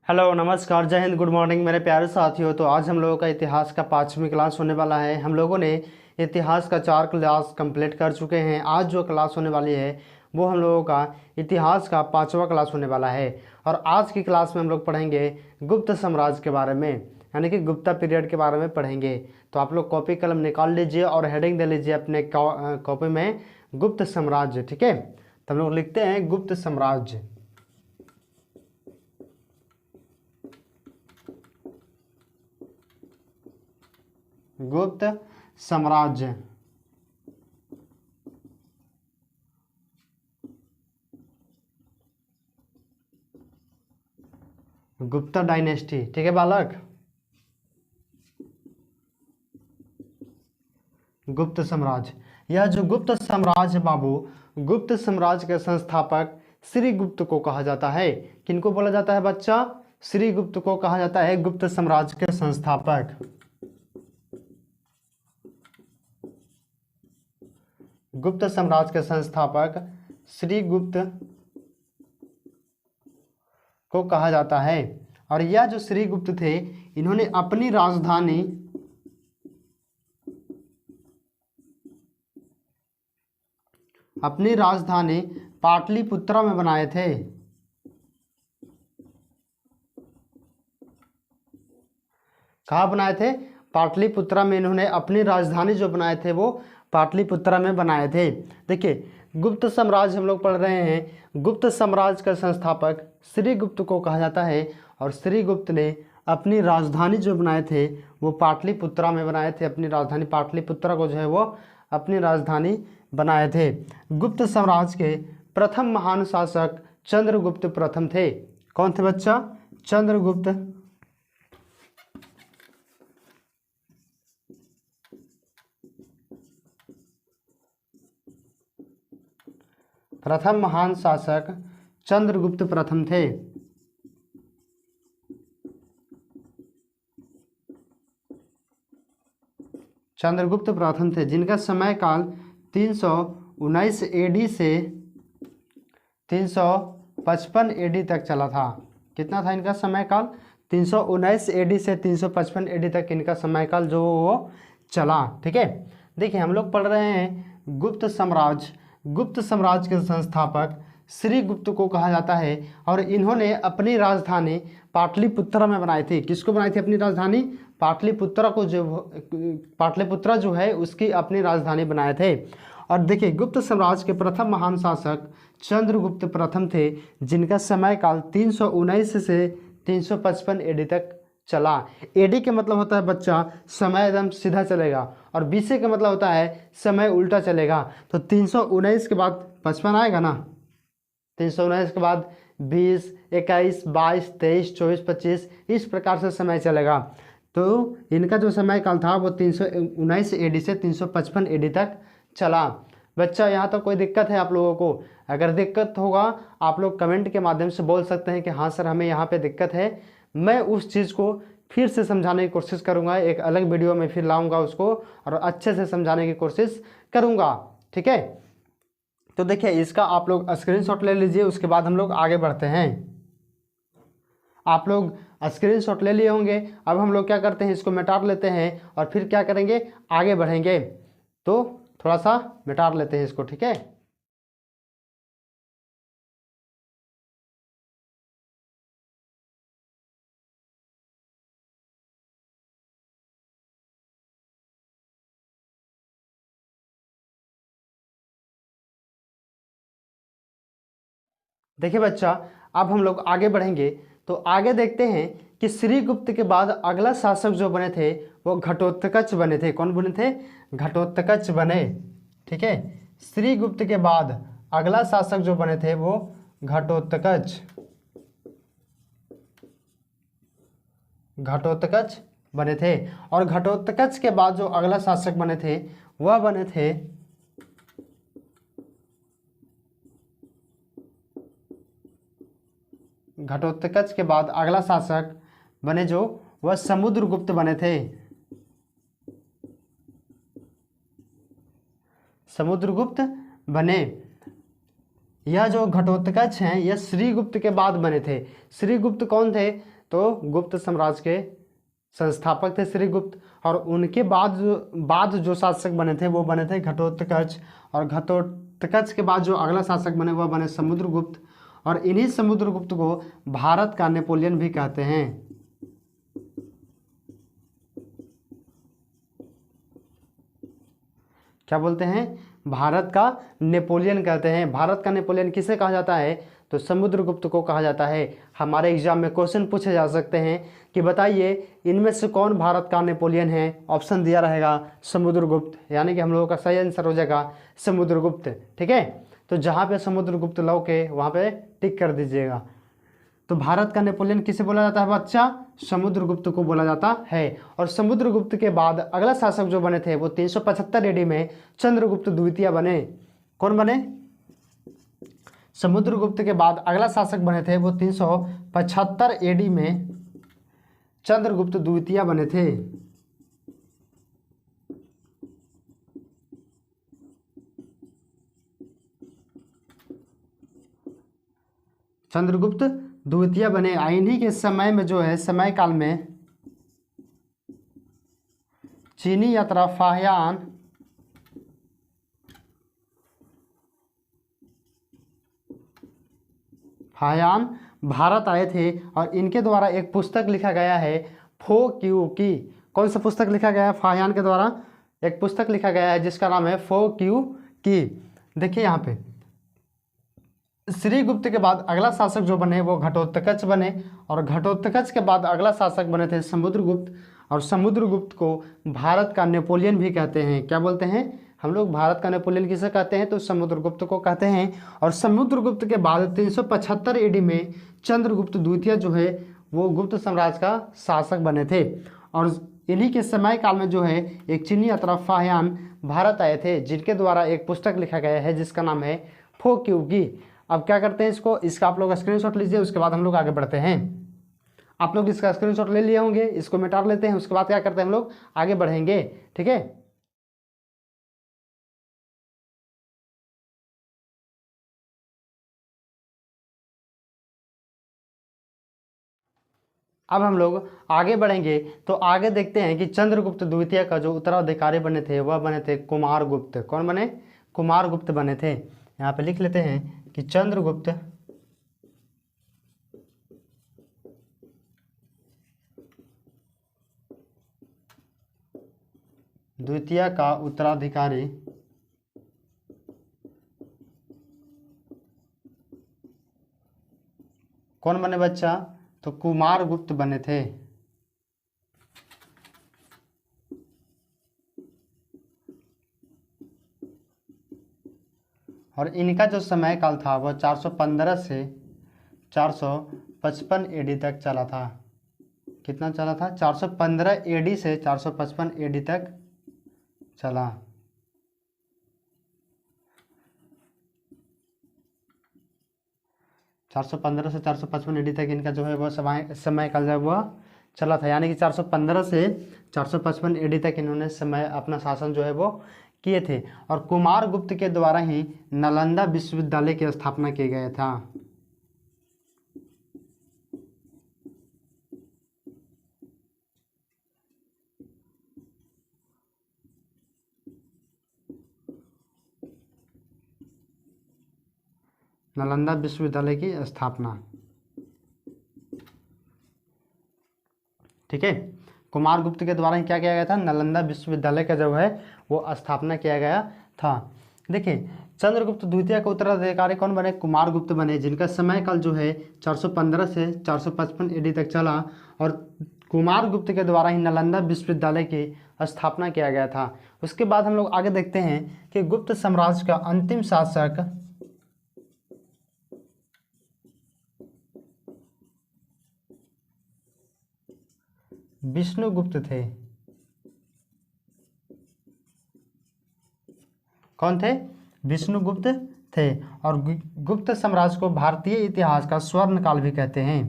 Hello नमस्कार, जय Hind, good morning मेरे प्यारे साथियों। तो आज हम लोगों का इतिहास का 5वीं क्लास होने वाला है। हम लोगों ने इतिहास का 4 क्लास कंप्लीट कर चुके हैं। आज जो क्लास होने वाली है वो हम लोगों का इतिहास का 5वां क्लास होने वाला है। और आज की क्लास में हम लोग पढ़ेंगे गुप्त साम्राज्य के बारे में, यानी कि गुप्ता पीरियड के बारे में पढ़ेंगे। तो आप लोग कॉपी कलम निकाल लीजिए और हेडिंग दे लीजिए अपने कॉपी में गुप्त साम्राज्य। ठीक है, तो हम लोग लिखते हैं गुप्त साम्राज्य। गुप्त साम्राज्य, गुप्ता डायनेस्टी। ठीक है बालक, गुप्त साम्राज्य। यह जो गुप्त साम्राज्य बाबू, गुप्त साम्राज्य के संस्थापक श्री गुप्त को कहा जाता है। किनको बोला जाता है बच्चा? श्री गुप्त को कहा जाता है गुप्त साम्राज्य के संस्थापक। गुप्त साम्राज्य के संस्थापक श्री गुप्त को कहा जाता है। और यह जो श्री गुप्त थे, इन्होंने अपनी राजधानी पाटलिपुत्रा में बनाए थे। कहाँ बनाए थे? पाटलिपुत्रा में। इन्होंने अपनी राजधानी जो बनाए थे वो पाटलिपुत्रा में बनाए थे। देखिए, गुप्त साम्राज्य हम लोग पढ़ रहे हैं। गुप्त साम्राज्य का संस्थापक श्री गुप्त को कहा जाता है। और श्री गुप्त ने अपनी राजधानी जो बनाए थे वो पाटलिपुत्रा में बनाए थे। अपनी राजधानी पाटलिपुत्रा को जो है वो अपनी राजधानी बनाए थे। गुप्त साम्राज्य के प्रथम महान शासक चंद्रगुप्त प्रथम थे। कौन थे बच्चा? चंद्रगुप्त प्रथम महान शासक चंद्रगुप्त प्रथम थे। चंद्रगुप्त प्रथम थे, जिनका समय काल 319 एडी से 355 एडी तक चला था। कितना था इनका समय काल? 319 एडी से 355 एडी तक इनका समय काल जो वो चला। ठीक है, देखिए हम लोग पढ़ रहे हैं गुप्त साम्राज्य। गुप्त साम्राज्य के संस्थापक श्री गुप्त को कहा जाता है। और इन्होंने अपनी राजधानी पाटलिपुत्रा में बनाई थी। किसको बनाई थी अपनी राजधानी? पाटलिपुत्रा को, जो पाटलिपुत्रा जो है उसकी अपनी राजधानी बनाए थे। और देखिए, गुप्त साम्राज्य के प्रथम महान शासक चंद्रगुप्त प्रथम थे, जिनका समय काल 319 से 355 एडी तक चला। एडी के मतलब होता है बच्चा समय एकदम सीधा चलेगा, और बीसी का मतलब होता है समय उल्टा चलेगा। तो 319 के बाद 55 आएगा ना, 319 के बाद 20, 21, 22, 23, 24, 25 इस प्रकार से समय चलेगा। तो इनका जो समय काल था वो 319 एडी से 355 एडी तक चला। बच्चा यहाँ तो कोई दिक्कत है आप लोगों को? अगर दिक्कत होगा आप लोग कमेंट के माध्यम से बोल सकते हैं कि हाँ सर हमें यहाँ पे दिक्कत है। मैं उस चीज़ को फिर से समझाने की कोशिश करूँगा, एक अलग वीडियो में फिर लाऊंगा उसको और अच्छे से समझाने की कोशिश करूँगा। ठीक है, तो देखिए इसका आप लोग स्क्रीनशॉट ले लीजिए, उसके बाद हम लोग आगे बढ़ते हैं। आप लोग स्क्रीनशॉट ले लिए होंगे। अब हम लोग क्या करते हैं, इसको मिटा लेते हैं और फिर क्या करेंगे, आगे बढ़ेंगे। तो थोड़ा सा मिटा लेते हैं इसको। ठीक है, देखिए बच्चा अब हम लोग आगे बढ़ेंगे। तो आगे देखते हैं कि श्रीगुप्त के बाद अगला शासक जो बने थे वो घटोत्कच बने थे। कौन बने थे? घटोत्कच बने। ठीक है, श्रीगुप्त के बाद अगला शासक जो बने थे वो घटोत्कच घटोत्कच बने थे। और घटोत्कच के बाद जो अगला शासक बने थे वह बने थे घटोत्कच के बाद अगला शासक बने जो वह समुद्रगुप्त बने थे। समुद्रगुप्त बने। यह जो घटोत्कच हैं यह श्रीगुप्त के बाद बने थे। श्रीगुप्त कौन थे? तो गुप्त साम्राज्य के संस्थापक थे श्रीगुप्त। और उनके बाद जो शासक बने थे वो बने थे घटोत्कच। और घटोत्कच के बाद जो अगला शासक बने वह बने समुद्रगुप्त। और इन्हीं समुद्रगुप्त को भारत का नेपोलियन भी कहते हैं। क्या बोलते हैं? भारत का नेपोलियन कहते हैं। भारत का नेपोलियन किसे कहा जाता है? तो समुद्रगुप्त को कहा जाता है। हमारे एग्जाम में क्वेश्चन पूछे जा सकते हैं कि बताइए इनमें से कौन भारत का नेपोलियन है। ऑप्शन दिया रहेगा समुद्रगुप्त, यानी कि हम लोगों का सही आंसर हो जाएगा समुद्रगुप्त। ठीक है, तो जहाँ पे समुद्रगुप्त लौके वहाँ पे टिक कर दीजिएगा। तो भारत का नेपोलियन किसे बोला जाता है बच्चा? समुद्रगुप्त को बोला जाता है। और समुद्रगुप्त के बाद अगला शासक जो बने थे वो 375 एडी में चंद्रगुप्त द्वितीय बने। कौन बने? समुद्रगुप्त के बाद अगला शासक बने थे वो 375 एडी में चंद्रगुप्त द्वितीय बने थे। चंद्रगुप्त द्वितीय बने। इन्हीं के समय में जो है समय काल में चीनी यात्रा फाहियान भारत आए थे। और इनके द्वारा एक पुस्तक लिखा गया है फो क्यू की। कौन सा पुस्तक लिखा गया है? फाहियान के द्वारा एक पुस्तक लिखा गया है जिसका नाम है फो क्यू की। देखिए यहाँ पे श्रीगुप्त के बाद अगला शासक जो बने वो घटोत्कच बने। और घटोत्कच के बाद अगला शासक बने थे समुद्रगुप्त। और समुद्रगुप्त को भारत का नेपोलियन भी कहते हैं। क्या बोलते हैं हम लोग? भारत का नेपोलियन किसे कहते हैं? तो समुद्रगुप्त को कहते हैं। और समुद्रगुप्त के बाद 375 एडी में चंद्रगुप्त द्वितीय जो है वो गुप्त साम्राज्य का शासक बने थे। और इन्हीं के समय काल में जो है एक चीनी यात्रा फाहियान भारत आए थे जिनके द्वारा एक पुस्तक लिखा गया है जिसका नाम है फो क्यू की। अब क्या करते हैं इसका आप लोग स्क्रीनशॉट लीजिए, उसके बाद हम लोग आगे बढ़ते हैं। आप लोग इसका स्क्रीनशॉट ले लिए होंगे, इसको मिटा लेते हैं, उसके बाद क्या करते हैं हम लोग आगे बढ़ेंगे। ठीक है, अब हम लोग आगे बढ़ेंगे तो आगे देखते हैं कि चंद्रगुप्त द्वितीय का जो उत्तराधिकारी बने थे वह बने थे कुमारगुप्त। कौन बने? कुमारगुप्त बने थे। यहाँ पे लिख लेते हैं कि चंद्रगुप्त द्वितीय का उत्तराधिकारी कौन बने बच्चा? तो कुमारगुप्त बने थे। और इनका जो समय काल था वह 415 से 455 एडी तक चला था। कितना चला था? 415 एडी से 455 एडी तक चला। चार सौ पंद्रह से 455 एडी तक इनका जो है वह समय काल जो है वह चला था। यानी कि 415 से 455 एडी तक इन्होंने समय अपना शासन जो है वो किए थे। और कुमारगुप्त के द्वारा ही नालंदा विश्वविद्यालय की स्थापना किया गया था। नालंदा विश्वविद्यालय की स्थापना। ठीक है, कुमारगुप्त के द्वारा क्या किया गया था? नालंदा विश्वविद्यालय का जो है वो स्थापना किया गया था। देखिए चंद्रगुप्त द्वितीय के उत्तराधिकारी कौन बने? कुमारगुप्त बने, जिनका समय काल जो है 415 से 455 एडी तक चला। और कुमारगुप्त के द्वारा ही नालंदा विश्वविद्यालय की स्थापना किया गया था। उसके बाद हम लोग आगे देखते हैं कि गुप्त साम्राज्य का अंतिम शासक विष्णुगुप्त थे। कौन थे? विष्णुगुप्त थे। और गुप्त साम्राज्य को भारतीय इतिहास का स्वर्ण काल भी कहते हैं।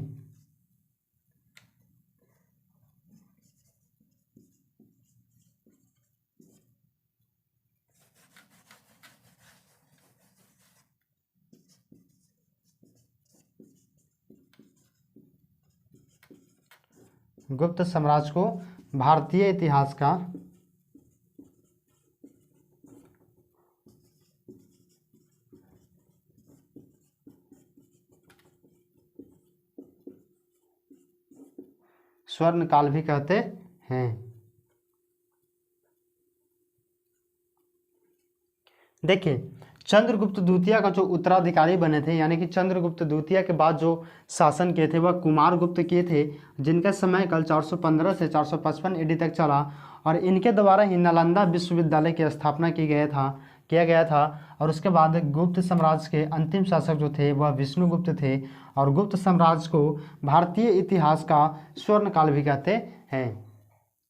गुप्त साम्राज्य को भारतीय इतिहास का स्वर्ण काल भी कहते हैं। देखिए, चंद्रगुप्त द्वितीय का जो उत्तराधिकारी बने थे, यानी कि चंद्रगुप्त द्वितीय के बाद जो शासन किए थे वह कुमारगुप्त किए थे, जिनका समय काल 415 से 455 ईडी तक चला, और इनके द्वारा ही नालंदा विश्वविद्यालय की स्थापना किया गया था। और उसके बाद गुप्त साम्राज्य के अंतिम शासक जो थे वह विष्णुगुप्त थे, और गुप्त साम्राज्य को भारतीय इतिहास का स्वर्ण काल भी कहते हैं।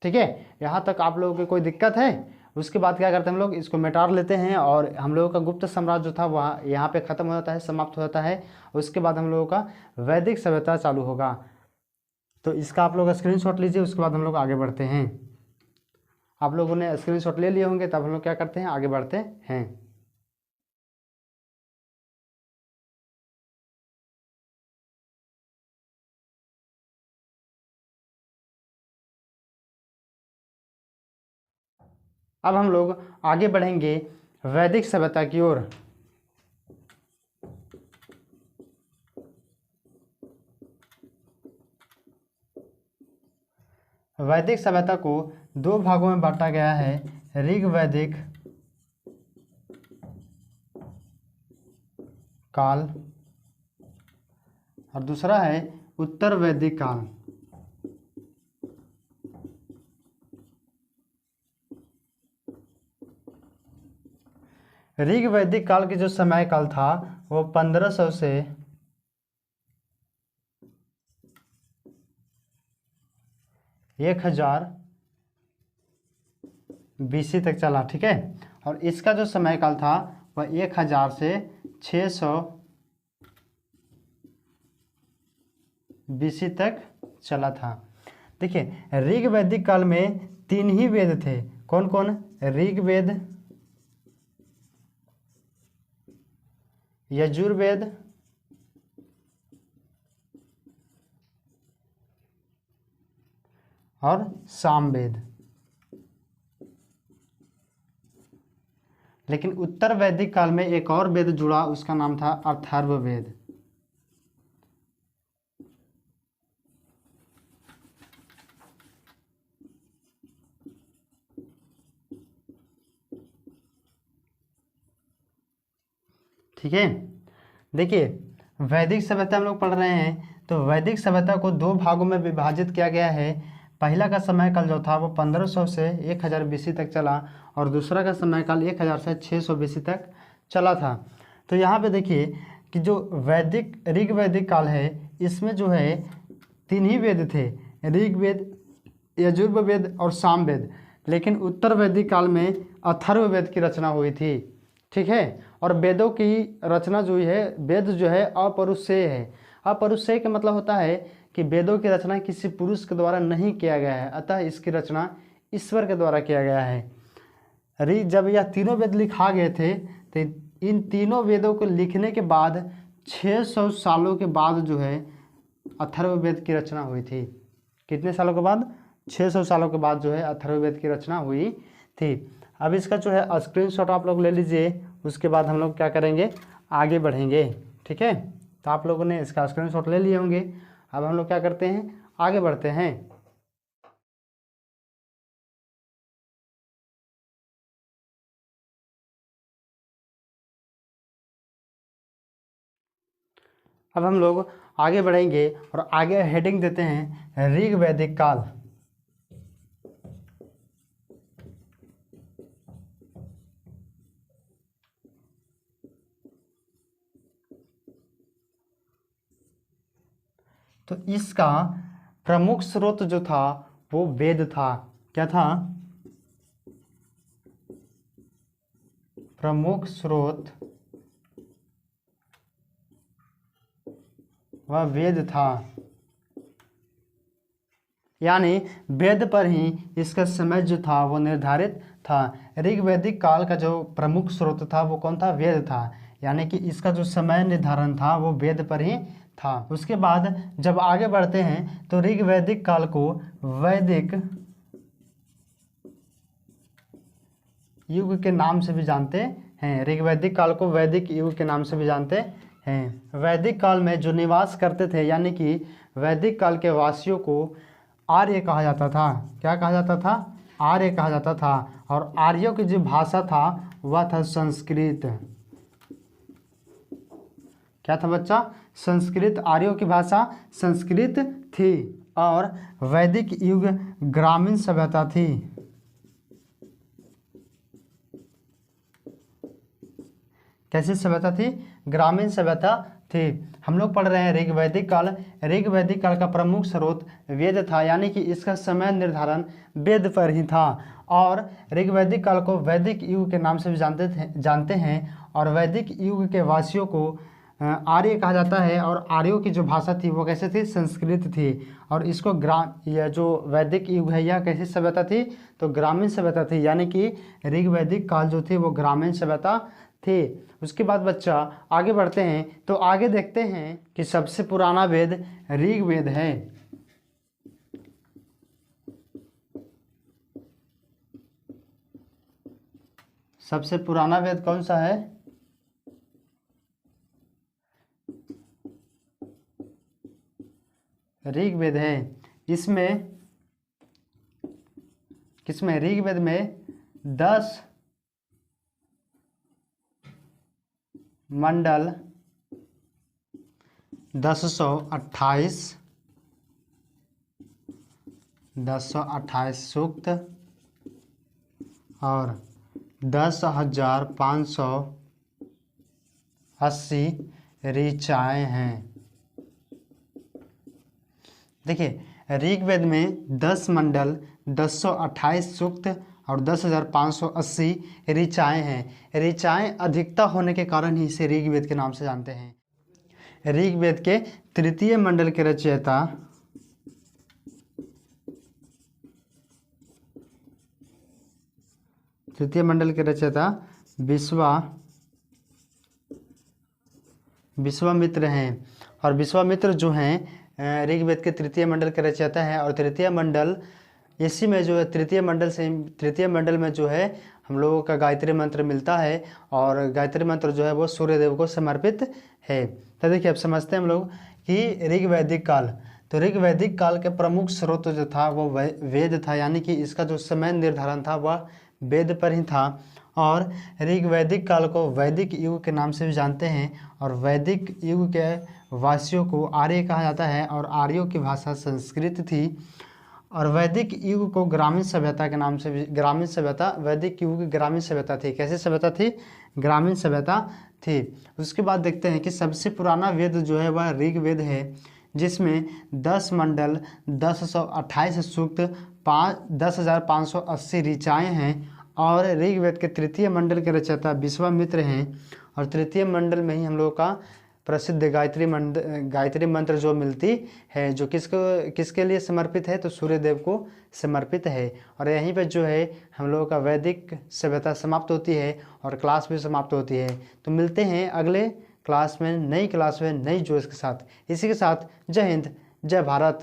ठीक है, यहाँ तक आप लोगों की कोई दिक्कत है? उसके बाद क्या करते हैं हम लोग, इसको मिटार लेते हैं और हम लोगों का गुप्त साम्राज्य जो था वह यहाँ पे ख़त्म हो जाता है, समाप्त हो जाता है। उसके बाद हम लोगों का वैदिक सभ्यता चालू होगा। तो इसका आप लोग स्क्रीनशॉट लीजिए, उसके बाद हम लोग आगे बढ़ते हैं। आप लोगों ने स्क्रीनशॉट ले लिए होंगे, तब हम लोग क्या करते हैं, आगे बढ़ते हैं। अब हम लोग आगे बढ़ेंगे वैदिक सभ्यता की ओर। वैदिक सभ्यता को दो भागों में बांटा गया है, ऋग वैदिक काल और दूसरा है उत्तर वैदिक काल। ऋग वैदिक काल की जो समय काल था वो 1500 से 1000 BC तक चला। ठीक है, और इसका जो समय काल था वह 1000 से 600 BC तक चला था। देखिए, ऋग वैदिक काल में 3 ही वेद थे। कौन कौन? ऋग्वेद, यजुर्वेद और सामवेद। लेकिन उत्तर वैदिक काल में एक और वेद जुड़ा, उसका नाम था अथर्ववेद। ठीक है, देखिए, वैदिक सभ्यता हम लोग पढ़ रहे हैं, तो वैदिक सभ्यता को दो भागों में विभाजित किया गया है। पहला का समय काल जो था वो 1500 से 1000 BC तक चला, और दूसरा का समय काल 1000 से 600 BC तक चला था। तो यहाँ पे देखिए कि जो ऋग वैदिक काल है, इसमें जो है 3 ही वेद थे, ऋग्वेद, यजुर्वेद और सामवेद। लेकिन उत्तर वैदिक काल में अथर्ववेद की रचना हुई थी। ठीक है, और वेदों की रचना जो है, वेद जो है अपरुषेय है। अपरुषेय का मतलब होता है कि वेदों की रचना किसी पुरुष के द्वारा नहीं किया गया है, अतः इसकी रचना ईश्वर के द्वारा किया गया है। जब यह तीनों वेद लिखा गए थे, तो इन तीनों वेदों को लिखने के बाद 600 सालों के बाद जो है अथर्ववेद की रचना हुई थी। कितने सालों के बाद? 600 सालों के बाद जो है अथर्ववेद की रचना हुई थी। अब इसका जो है स्क्रीनशॉट आप लोग ले लीजिए, उसके बाद हम लोग क्या करेंगे, आगे बढ़ेंगे। ठीक है, तो आप लोगों ने इसका स्क्रीनशॉट ले लिए होंगे। अब हम लोग क्या करते हैं, आगे बढ़ते हैं। अब हम लोग आगे बढ़ेंगे और आगे हेडिंग देते हैं ऋग वैदिक काल। तो इसका प्रमुख स्रोत जो था वो वेद था। क्या था? प्रमुख स्रोत वह वेद था, यानी वेद पर ही इसका समय जो था वो निर्धारित था। ऋग्वैदिक काल का जो प्रमुख स्रोत था वो कौन था? वेद था, यानी कि इसका जो समय निर्धारण था वो वेद पर ही था। उसके बाद जब आगे बढ़ते हैं तो ऋग वैदिक काल को वैदिक युग के नाम से भी जानते हैं। ऋग वैदिक काल को वैदिक युग के नाम से भी जानते हैं। वैदिक काल में जो निवास करते थे यानी कि वैदिक काल के वासियों को आर्य कहा जाता था। क्या कहा जाता था? आर्य कहा जाता था। और आर्यों की जो भाषा था वह था संस्कृत। क्या था बच्चा? संस्कृत। आर्यों की भाषा संस्कृत थी। और वैदिक युग ग्रामीण सभ्यता थी। कैसी सभ्यता थी? ग्रामीण सभ्यता थी। हम लोग पढ़ रहे हैं ऋग वैदिक काल। ऋग वैदिक काल का प्रमुख स्रोत वेद था, यानी कि इसका समय निर्धारण वेद पर ही था। और ऋग वैदिक काल को वैदिक युग के नाम से भी जानते हैं। और वैदिक युग के वासियों को आर्य कहा जाता है। और आर्यों की जो भाषा थी वो कैसे थी? संस्कृत थी। और इसको यह जो वैदिक युग है यह कैसी सभ्यता थी? तो ग्रामीण सभ्यता थी, यानी कि ऋग वैदिक काल जो थी वो ग्रामीण सभ्यता थी। उसके बाद बच्चा आगे बढ़ते हैं तो आगे देखते हैं कि सबसे पुराना वेद ऋग्वेद है। सबसे पुराना वेद कौन सा है? ऋग्वेद है। इसमें किसमें? ऋग्वेद में 10 मंडल, 1028 सूक्त और 10,580 ऋचाएँ हैं। देखिए ऋग्वेद में 10 मंडल, 1028 सूक्त और 10,580 ऋचाएँ हैं। ऋचाएँ अधिकता होने के कारण ही इसे ऋग्वेद के नाम से जानते हैं। ऋग्वेद के तृतीय मंडल के रचयिता विश्वामित्र हैं। और विश्वामित्र जो हैं ऋग्वेद के तृतीय मंडल के रचयिता हैं। और तृतीय मंडल इसी में जो है तृतीय मंडल में जो है हम लोगों का गायत्री मंत्र मिलता है। और गायत्री मंत्र जो है वो सूर्यदेव को समर्पित है। तो देखिए अब समझते हैं हम लोग कि ऋग्वैदिक काल। तो ऋग्वैदिक काल के प्रमुख स्रोत जो था वो वेद था, यानी कि इसका जो समय निर्धारण था वह वेद पर ही था। और ऋग्वैदिक काल को वैदिक युग के नाम से भी जानते हैं। और वैदिक युग के वासियों को आर्य कहा जाता है। और आर्यों की भाषा संस्कृत थी। और वैदिक युग को ग्रामीण सभ्यता के नाम से भी वैदिक युग ग्रामीण सभ्यता थी। कैसी सभ्यता थी? ग्रामीण सभ्यता थी। उसके बाद देखते हैं कि सबसे पुराना वेद जो है वह ऋग्वेद है, जिसमें 10 मंडल, 1028 सूक्त, 10,580 ऋचाएँ हैं। और ऋग्वेद के तृतीय मंडल के रचयिता विश्वामित्र हैं। और तृतीय मंडल में ही हम लोगों का प्रसिद्ध गायत्री मंत्र जो मिलती है, जो किसके लिए समर्पित है? तो सूर्यदेव को समर्पित है। और यहीं पर जो है हम लोगों का वैदिक सभ्यता समाप्त होती है और क्लास भी समाप्त होती है। तो मिलते हैं अगले क्लास में, नई क्लास में नई जोश के साथ। इसी के साथ जय हिंद, जय भारत।